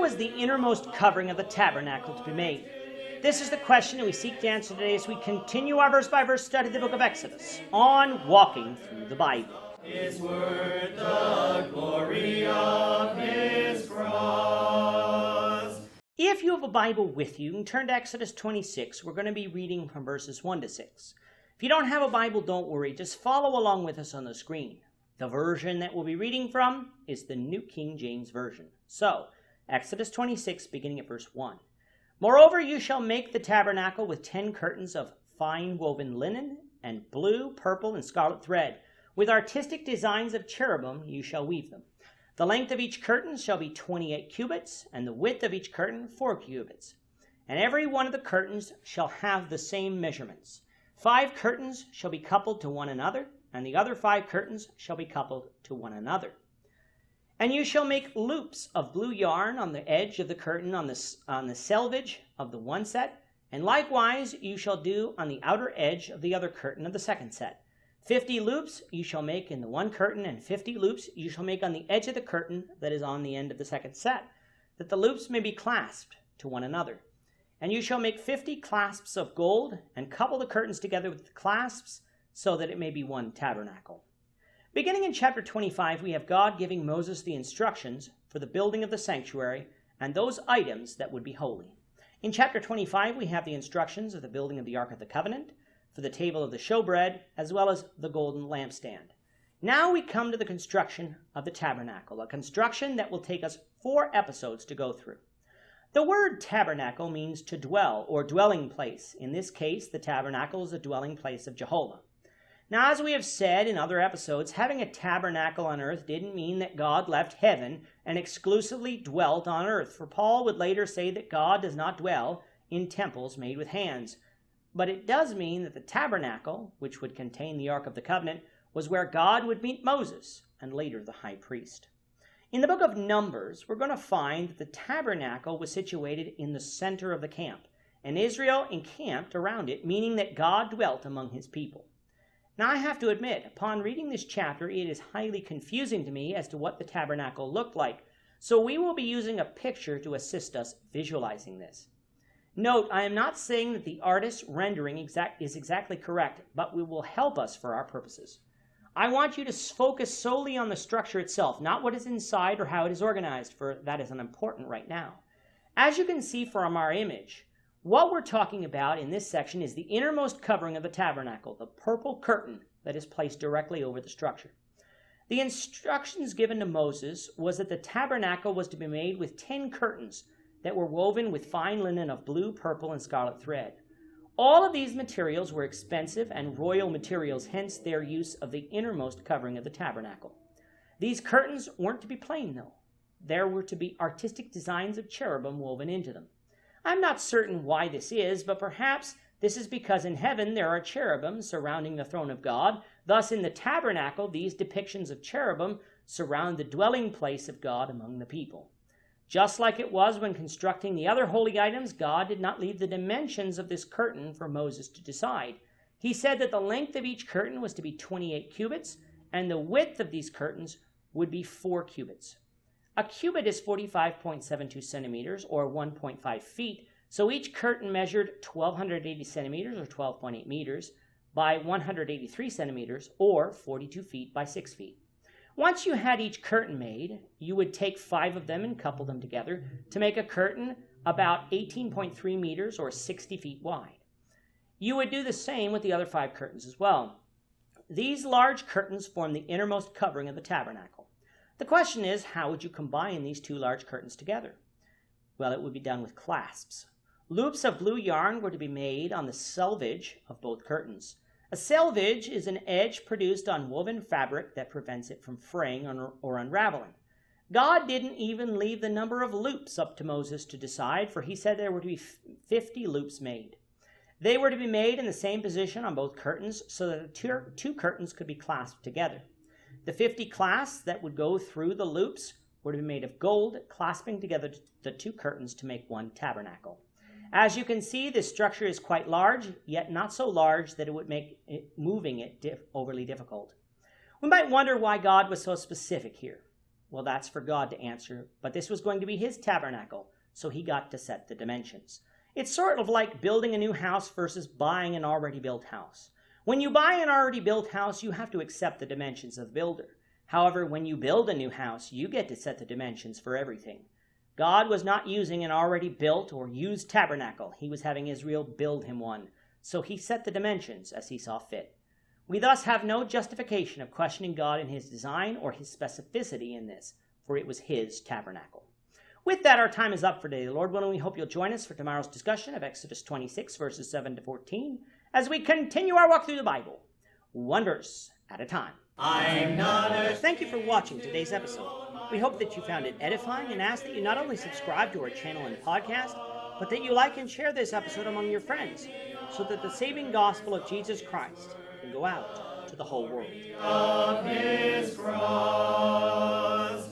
was the innermost covering of the tabernacle to be made? This is the question that we seek to answer today as we continue our verse-by-verse study of the book of Exodus on Walking Through the Bible. Is worth the glory of his cross. If you have a Bible with you, you can turn to Exodus 26. We're going to be reading from verses 1 to 6. If you don't have a Bible, don't worry. Just follow along with us on the screen. The version that we'll be reading from is the New King James Version. So, Exodus 26, beginning at verse 1. Moreover, you shall make the tabernacle with 10 curtains of fine woven linen and blue, purple, and scarlet thread. With artistic designs of cherubim you shall weave them. The length of each curtain shall be 28 cubits, and the width of each curtain 4 cubits. And every one of the curtains shall have the same measurements. 5 curtains shall be coupled to one another, and the other 5 curtains shall be coupled to one another. And you shall make loops of blue yarn on the edge of the curtain on the selvage of the one set, and likewise you shall do on the outer edge of the other curtain of the second set. 50 loops you shall make in the one curtain, and 50 loops you shall make on the edge of the curtain that is on the end of the second set, that the loops may be clasped to one another. And you shall make 50 clasps of gold, and couple the curtains together with the clasps, so that it may be one tabernacle. Beginning in chapter 25, we have God giving Moses the instructions for the building of the sanctuary and those items that would be holy. In chapter 25, we have the instructions of the building of the Ark of the Covenant, for the table of the showbread, as well as the golden lampstand. Now we come to the construction of the tabernacle, a construction that will take us 4 episodes to go through. The word tabernacle means to dwell or dwelling place. In this case, the tabernacle is a dwelling place of Jehovah. Now, as we have said in other episodes, having a tabernacle on earth didn't mean that God left heaven and exclusively dwelt on earth, for Paul would later say that God does not dwell in temples made with hands. But it does mean that the tabernacle, which would contain the Ark of the Covenant, was where God would meet Moses and later the high priest. In the book of Numbers, we're going to find that the tabernacle was situated in the center of the camp, and Israel encamped around it, meaning that God dwelt among his people. Now, I have to admit, upon reading this chapter, it is highly confusing to me as to what the tabernacle looked like, so we will be using a picture to assist us visualizing this. Note, I am not saying that the artist's rendering is exactly correct, but it will help us for our purposes. I want you to focus solely on the structure itself, not what is inside or how it is organized, for that is unimportant right now. As you can see from our image, what we're talking about in this section is the innermost covering of the tabernacle, the purple curtain that is placed directly over the structure. The instructions given to Moses was that the tabernacle was to be made with 10 curtains that were woven with fine linen of blue, purple, and scarlet thread. All of these materials were expensive and royal materials, hence their use of the innermost covering of the tabernacle. These curtains weren't to be plain, though. There were to be artistic designs of cherubim woven into them. I'm not certain why this is, but perhaps this is because in heaven there are cherubim surrounding the throne of God. Thus, in the tabernacle, these depictions of cherubim surround the dwelling place of God among the people. Just like it was when constructing the other holy items, God did not leave the dimensions of this curtain for Moses to decide. He said that the length of each curtain was to be 28 cubits, and the width of these curtains would be 4 cubits. A cubit is 45.72 centimeters, or 1.5 feet, so each curtain measured 1,280 centimeters, or 12.8 meters, by 183 centimeters, or 42 feet by 6 feet. Once you had each curtain made, you would take 5 of them and couple them together to make a curtain about 18.3 meters, or 60 feet wide. You would do the same with the other 5 curtains as well. These large curtains form the innermost covering of the tabernacle. The question is, how would you combine these 2 large curtains together? Well, it would be done with clasps. Loops of blue yarn were to be made on the selvage of both curtains. A selvage is an edge produced on woven fabric that prevents it from fraying or unraveling. God didn't even leave the number of loops up to Moses to decide, for he said there were to be 50 loops made. They were to be made in the same position on both curtains so that the 2 curtains could be clasped together. The 50 clasps that would go through the loops were to be made of gold, clasping together the 2 curtains to make one tabernacle. As you can see, this structure is quite large, yet not so large that it would make moving it overly difficult. We might wonder why God was so specific here. Well, that's for God to answer, but this was going to be his tabernacle, so he got to set the dimensions. It's sort of like building a new house versus buying an already built house. When you buy an already built house, you have to accept the dimensions of the builder. However, when you build a new house, you get to set the dimensions for everything. God was not using an already built or used tabernacle. He was having Israel build him one, so he set the dimensions as he saw fit. We thus have no justification of questioning God in his design or his specificity in this, for it was his tabernacle. With that, our time is up for today. Lord willing, we hope you'll join us for tomorrow's discussion of Exodus 26, verses 7 to 14, as we continue our walk through the Bible, one verse at a time. Thank you for watching today's episode. We hope that you found it edifying and ask that you not only subscribe to our channel and podcast, but that you like and share this episode among your friends, so that the saving gospel of Jesus Christ can go out to the whole world. Of his cross.